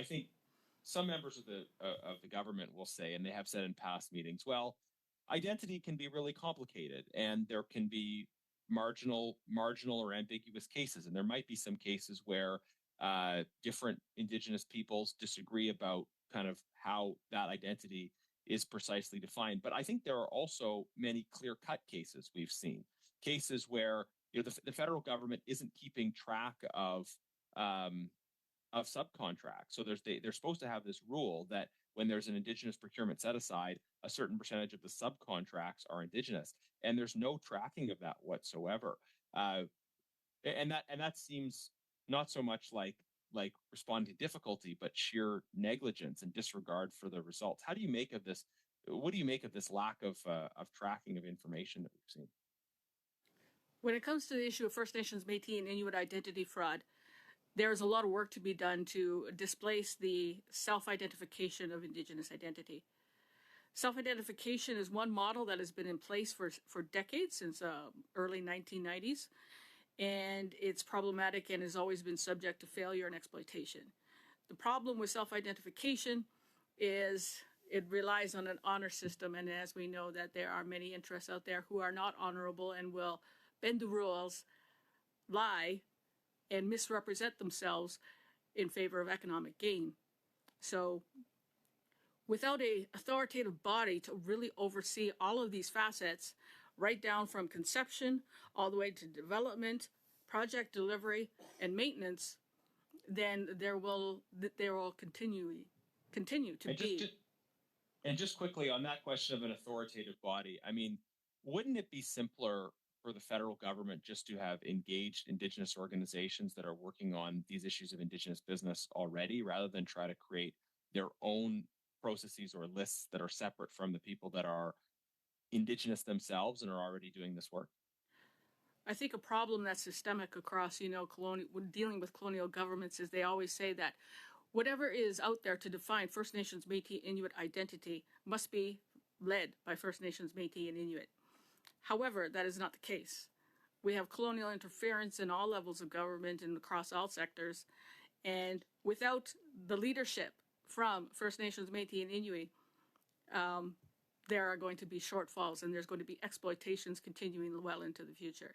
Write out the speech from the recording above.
I think some members of the government will say, and they have said in past meetings, well, identity can be really complicated, and there can be marginal or ambiguous cases, and there might be some cases where different Indigenous peoples disagree about kind of how that identity is precisely defined. But I think there are also many clear-cut cases we've seen, cases where the federal government isn't keeping track um, of subcontracts. So they're supposed to have this rule that when there's an Indigenous procurement set aside, a certain percentage of the subcontracts are Indigenous, and there's no tracking of that whatsoever. Uh, and that seems not so much like responding to difficulty, but sheer negligence and disregard for the results. How do you make of this? What do you make of this lack of tracking of information that we've seen? When it comes to the issue of First Nations, Métis, and Inuit identity fraud, there's a lot of work to be done to displace the self-identification of Indigenous identity. Self-identification is one model that has been in place for decades, since early 1990s, and it's problematic and has always been subject to failure and exploitation. The problem with self-identification is it relies on an honor system, and as we know that there are many interests out there who are not honorable and will bend the rules, lie, and misrepresent themselves in favor of economic gain. So without an authoritative body to really oversee all of these facets, right down from conception all the way to development, project delivery, and maintenance, then there will continue to And be. just quickly on that question of an authoritative body, I mean, wouldn't it be simpler for the federal government just to have engaged Indigenous organizations that are working on these issues of Indigenous business already, rather than try to create their own processes or lists that are separate from the people that are Indigenous themselves and are already doing this work? I think a problem that's systemic across, colonial, when dealing with colonial governments, is they always say that whatever is out there to define First Nations, Métis, Inuit identity must be led by First Nations, Métis, and Inuit. However, that is not the case. We have colonial interference in all levels of government and across all sectors, and without the leadership from First Nations, Métis, and Inuit, um, there are going to be shortfalls, and there's going to be exploitations continuing well into the future.